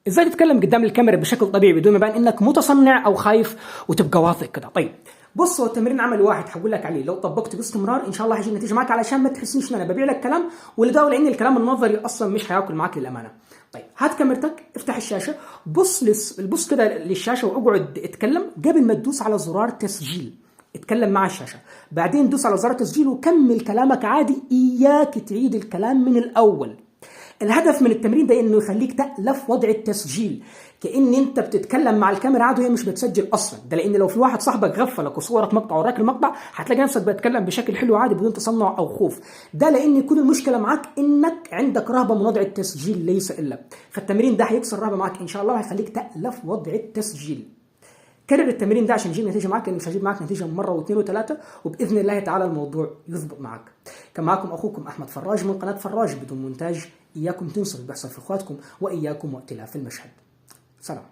ازاي تتكلم قدام الكاميرا بشكل طبيعي بدون ما يبان انك متصنع او خايف وتبقى واثق كده. طيب بص، هو التمرين عملي واحد هقول لك عليه، لو طبقته باستمرار ان شاء الله هيجي النتيجه معاك، علشان ما تحسنيش ان انا ببيع لك كلام ولا ده، لان الكلام النظري اصلا مش هياكل معاك للامانه. طيب هات كاميرتك، افتح الشاشه، بص كده للشاشه واقعد اتكلم قبل ما تدوس على زرار تسجيل. اتكلم مع الشاشه، بعدين دوس على زرار تسجيل وكمل كلامك عادي، اياك تعيد الكلام من الاول. الهدف من التمرين ده انه يخليك تألف وضع التسجيل، كأن انت بتتكلم مع الكاميرا عادي وهي مش بتسجل اصلا. ده لان لو في واحد صاحبك غفلك وصورك مقطع وراك المقطع هتلاقي نفسك بتتكلم بشكل حلو عادي بدون تصنع او خوف. ده لان يكون المشكله معاك انك عندك رهبه من وضع التسجيل ليس الا. فالتمرين ده هيكسر الرهبه معاك ان شاء الله وهيخليك تألف وضع التسجيل. كرر التمرين ده عشان يجيب نتيجه معاك، لانه مش هيجيب معاك نتيجه مره واثنين وثلاثه، وباذن الله تعالى الموضوع يظبط معاك. كان معاكم اخوكم احمد فراج من قناه فراج بدون مونتاج. اياكم تنسوا اللي بيحصل في اخواتكم، واياكم وائتلاف المشهد. سلام.